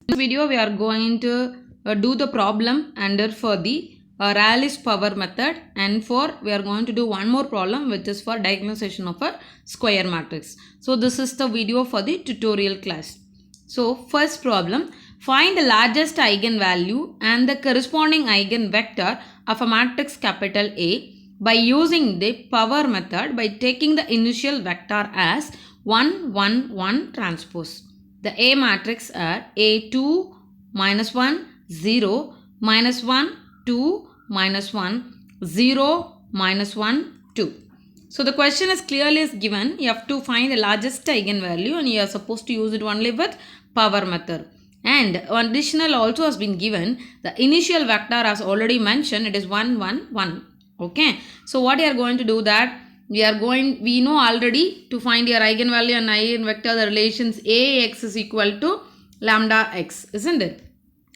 In this video, we are going to do the problem under for the Rayleigh's power method, and we are going to do one more problem which is for diagonalization of a square matrix. So this is the video for the tutorial class. So first problem, find the largest eigenvalue and the corresponding eigenvector of a matrix capital A by using the power method by taking the initial vector as 1, 1, 1 transpose. The A matrix are A2, minus 1, 0, minus 1, 2, minus 1, 0, minus 1, 2. So the question is clearly is given. You have to find the largest eigenvalue and you are supposed to use it only with power method. And additional also has been given. The initial vector as already mentioned, it is 1, 1, 1. Okay. So what you are going to do that? We know already to find your eigenvalue and eigenvector, the relations Ax is equal to lambda x, isn't it?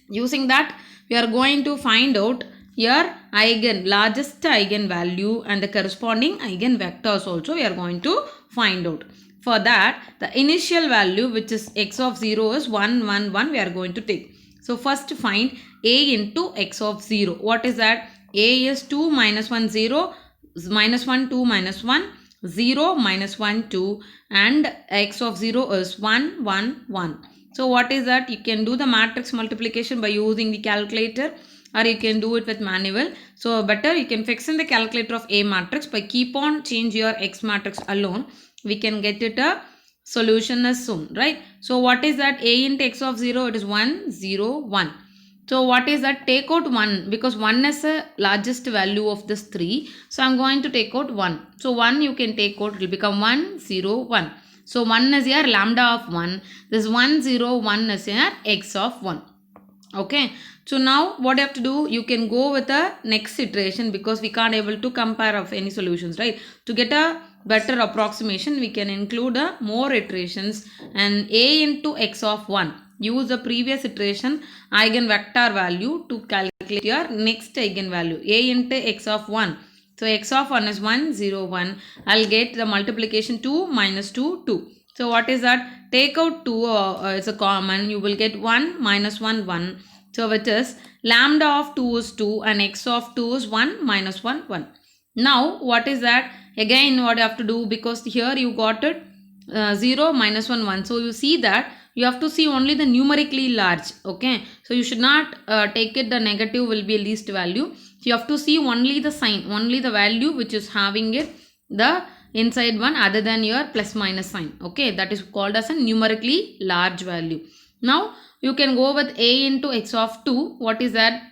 Using that, we are going to find out your largest eigenvalue and the corresponding eigenvectors also we are going to find out. For that, the initial value which is x of 0 is 1, 1, 1 we are going to take. So first find A into x of 0. What is that? A is 2 minus 1, 0, minus 1, 2, minus 1, 0, minus 1, 2, and x of 0 is 1, 1, 1. So what is that? You can do the matrix multiplication by using the calculator, or you can do it with manual. So better you can fix in the calculator of A matrix by keep on change your X matrix alone. We can get it a solution as soon, right? So what is that? A into x of 0, it is 1, 0, 1. So what is that? Take out 1 because 1 is the largest value of this 3. So I am going to take out 1. So 1 you can take out, it will become 1, 0, 1. So 1 is your lambda of 1. This 1, 0, 1 is your x of 1. Okay. So now what you have to do, you can go with the next iteration because we can't able to compare of any solutions, right? To get a better approximation, we can include more iterations and A into x of 1. Use the previous iteration eigenvector value to calculate your next eigenvalue. A into x of 1. So x of 1 is 1, 0, 1. I'll get the multiplication 2 minus 2, 2. So what is that? Take out 2 it's a common. You will get 1 minus 1, 1. So which is lambda of 2 is 2 and x of 2 is 1 minus 1, 1. Now what is that? Again what you have to do, because here you got it 0 minus 1, 1. So you see that you have to see only the numerically large. Okay. So you should not take it the negative will be least value. So you have to see only the sign, only the value which is having it the inside one other than your plus minus sign. Okay. That is called as a numerically large value. Now you can go with A into x of 2. What is that?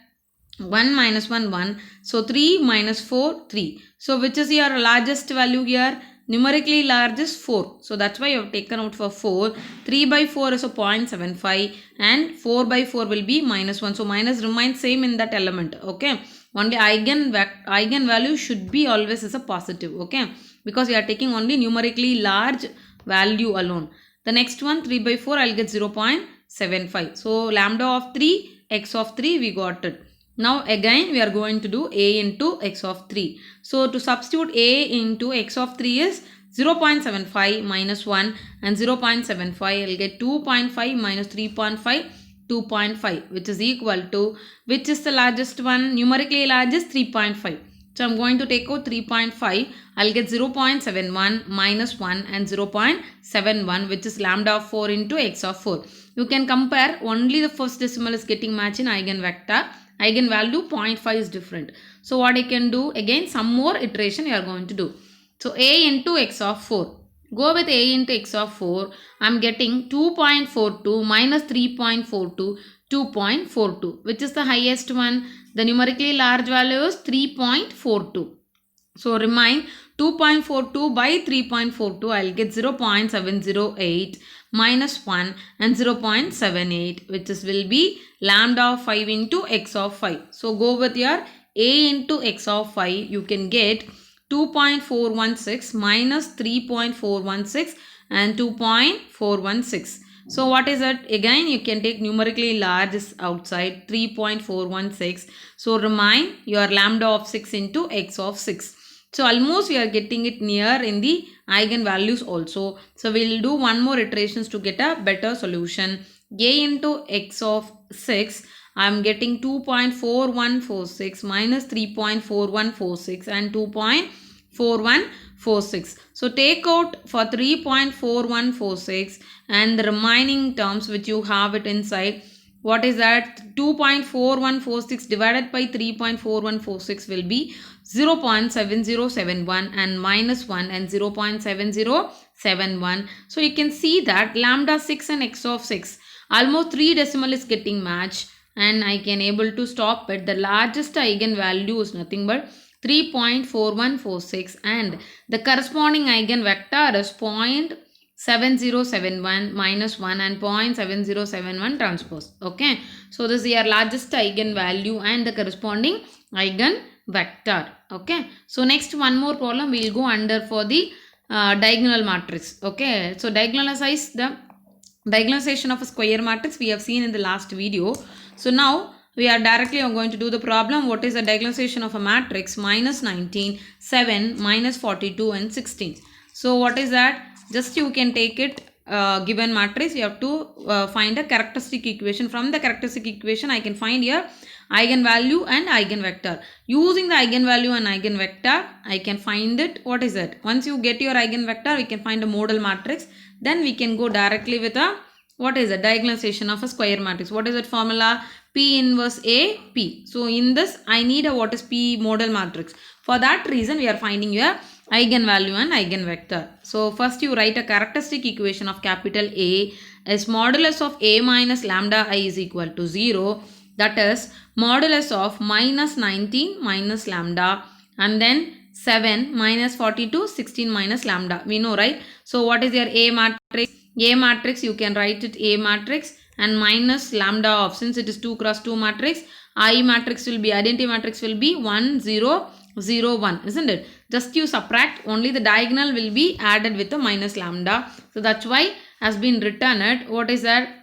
1 minus 1, 1. So 3 minus 4, 3. So which is your largest value here? Numerically large is 4. So that's why you have taken out for 4. 3 by 4 is a 0.75 and 4 by 4 will be minus 1. So minus remains same in that element. Okay. Only eigenvalue should be always as a positive. Okay. Because you are taking only numerically large value alone. The next one 3 by 4 I'll get 0.75. So lambda of 3, x of 3 we got it. Now again we are going to do A into x of 3. So to substitute A into x of 3 is 0.75 minus 1 and 0.75. I'll get 2.5 minus 3.5, 2.5, which is equal to, which is the largest one? Numerically largest 3.5. So I'm going to take out 3.5. I'll get 0.71 minus 1 and 0.71, which is lambda of 4 into x of 4. You can compare only the first decimal is getting matched in eigenvector. Eigenvalue 0.5 is different. So what I can do, again some more iteration you are going to do. So A into x of 4. Go with A into x of 4. I am getting 2.42 minus 3.42, 2.42. Which is the highest one? The numerically large value is 3.42. So remind 2.42 by 3.42. I will get 0.708 minus 1 and 0.78, which is will be lambda of 5 into x of 5. So go with your A into x of 5. You can get 2.416 minus 3.416 and 2.416. So what is that? Again you can take numerically large is outside 3.416. So remind your lambda of 6 into x of 6. So almost we are getting it near in the eigenvalues also. So we will do one more iterations to get a better solution. a into x of 6, I am getting 2.4146 minus 3.4146 and 2.4146. So take out for 3.4146 and the remaining terms which you have it inside. What is that? 2.4146 divided by 3.4146 will be 0.7071 and minus 1 and 0.7071. So you can see that lambda 6 and x of 6, almost 3 decimal is getting matched, and I can able to stop it. The largest eigenvalue is nothing but 3.4146 and the corresponding eigenvector is 0.7071 minus 1 and 0.7071 transpose. Okay, so this is your largest eigenvalue and the corresponding eigenvector. Okay, so next one more problem we will go under for the diagonal matrix. Okay, so diagonalize the diagonalization of a square matrix we have seen in the last video. So now we are directly going to do the problem. What is the diagonalization of a matrix? Minus 19, 7, minus 42 and 16. So what is that? Just you can take it given matrix. You have to find a characteristic equation. From the characteristic equation I can find here eigenvalue and eigenvector. Using the eigenvalue and eigenvector I can find it. What is it? Once you get your eigenvector we can find a modal matrix. Then we can go directly with a what is the diagonalization of a square matrix. What is that formula? P inverse A P. So in this I need a what is P modal matrix. For that reason we are finding your eigenvalue and eigenvector. So first you write a characteristic equation of capital A as modulus of A minus lambda I is equal to 0. That is modulus of minus 19 minus lambda and then 7 minus 42, 16 minus lambda. We know, right? So what is your A matrix? A matrix you can write it A matrix and minus lambda of, since it is 2 cross 2 matrix, I matrix will be, identity matrix will be 1 0 0 1, isn't it? Just you subtract, only the diagonal will be added with the minus lambda. So that's why has been written at what is that?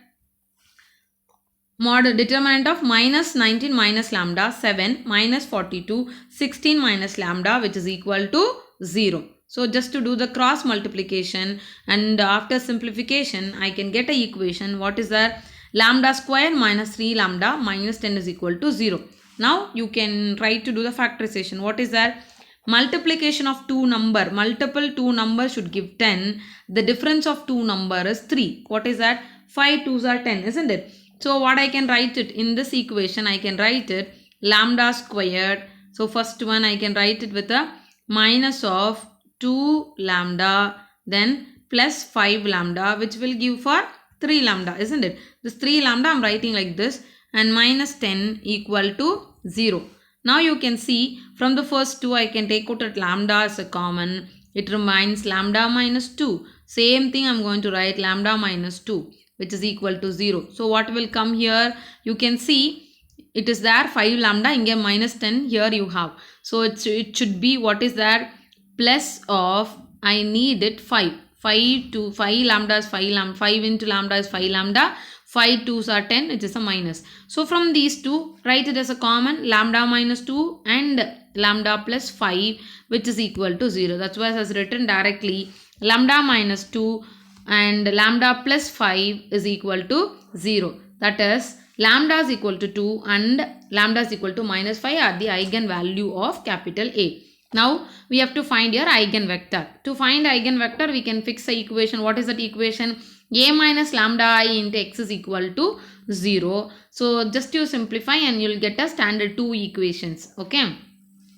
Determinant of minus 19 minus lambda, 7 minus 42, 16 minus lambda, which is equal to 0. So just to do the cross multiplication and after simplification I can get a equation. What is that? Lambda square minus 3 lambda minus 10 is equal to 0. Now you can try to do the factorization. What is that? Multiplication of two number, multiple two numbers should give 10. The difference of two number is 3. What is that? 5 2s are 10, isn't it? So what I can write it in this equation, I can write it lambda squared. So first one I can write it with a minus of 2 lambda then plus 5 lambda, which will give for 3 lambda, isn't it? This 3 lambda I am writing like this and minus 10 equal to 0. Now you can see from the first two I can take out at lambda as a common. It remains lambda minus 2. Same thing I am going to write lambda minus 2, which is equal to 0. So what will come here? You can see it is there 5 lambda, inge minus 10 here you have. So it should be what is that? Plus of, I need it 5. 5 to 5 lambda is 5 lambda. 5 into lambda is 5 lambda. 5 2s are 10, which is a minus. So from these two, write it as a common lambda minus 2 and lambda plus 5, which is equal to 0. That's why it has written directly lambda minus 2 and lambda plus 5 is equal to 0. That is lambda is equal to 2 and lambda is equal to minus 5 are the eigenvalue of capital A. Now we have to find your eigenvector. To find eigenvector we can fix the equation. What is that equation? A minus lambda I into x is equal to 0. So just you simplify and you will get a standard 2 equations. Okay.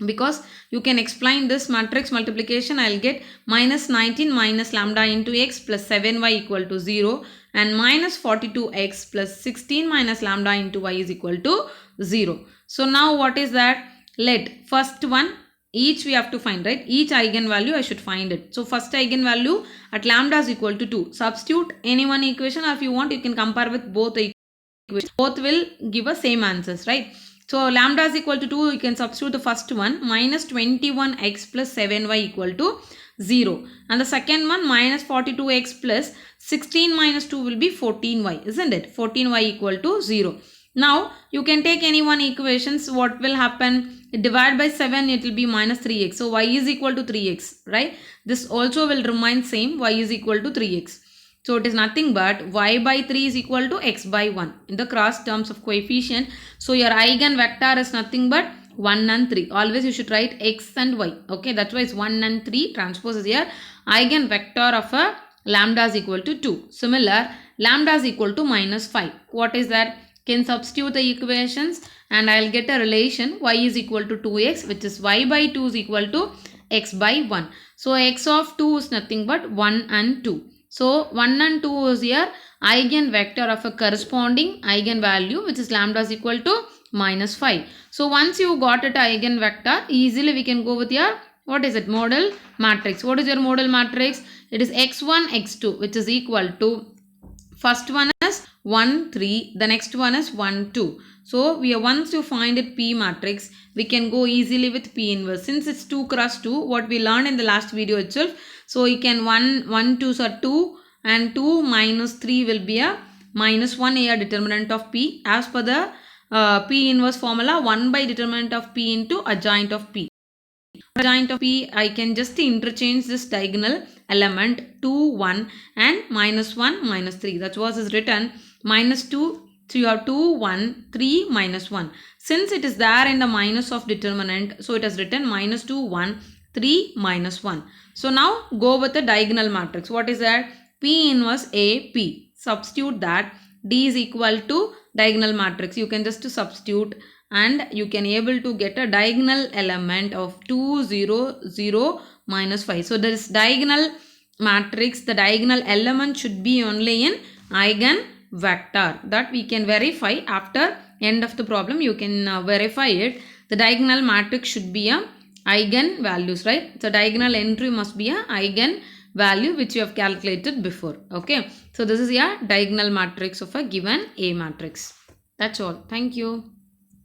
Because you can explain this matrix multiplication, I will get minus 19 minus lambda into x plus 7y equal to 0 and minus 42x plus 16 minus lambda into y is equal to 0. So now what is that? Let first one each we have to find, right? Each eigenvalue I should find it. So first eigenvalue at lambda is equal to 2. Substitute any one equation, or if you want you can compare with both the equations. Both will give us same answers, right? So lambda is equal to 2, you can substitute the first one minus 21x plus 7y equal to 0. And the second one minus 42x plus 16 minus 2 will be 14y, isn't it? 14y equal to 0. Now you can take any one equations. What will happen? Divide by 7, it will be minus 3x. So y is equal to 3x, right? This also will remain same. Y is equal to 3x. So it is nothing but y by 3 is equal to x by 1 in the cross terms of coefficient. So your eigenvector is nothing but 1 and 3. Always you should write x and y. Okay, that's why it's 1 and 3 transpose is here. Eigenvector of a lambda is equal to 2. Similar, lambda is equal to minus 5. What is that? Can substitute the equations and I'll get a relation y is equal to 2x, which is y by 2 is equal to x by 1. So x of 2 is nothing but 1 and 2. So 1 and 2 is here eigenvector of a corresponding eigenvalue, which is lambda is equal to minus 5. So once you got it eigenvector, easily we can go with your, what is it, model matrix. What is your model matrix? It is x1 x2, which is equal to, first one is 1 3, the next one is 1 2. So we are, once you find it P matrix, we can go easily with P inverse. Since it's 2 cross 2, what we learned in the last video itself. So you can 1 2s are 2 and 2 minus 3 will be a minus 1 here determinant of P. As per the P inverse formula, 1 by determinant of P into adjoint of P. Adjoint of P, I can just interchange this diagonal element 2 1 and minus 1 minus 3. That's what is written minus 2. So you have 2 1 3 minus 1. Since it is there in the minus of determinant, so it has written minus 2 1 3 minus 1. So now go with the diagonal matrix. What is that? P inverse A P. Substitute that. D is equal to diagonal matrix. You can just substitute and you can able to get a diagonal element of 2 0 0 minus 5. So this diagonal matrix, the diagonal element should be only in eigenvector. That we can verify after end of the problem. You can verify it. The diagonal matrix should be a eigenvalues, right? So diagonal entry must be a eigenvalue which you have calculated before. Okay, so this is a diagonal matrix of a given A matrix. That's all. Thank you.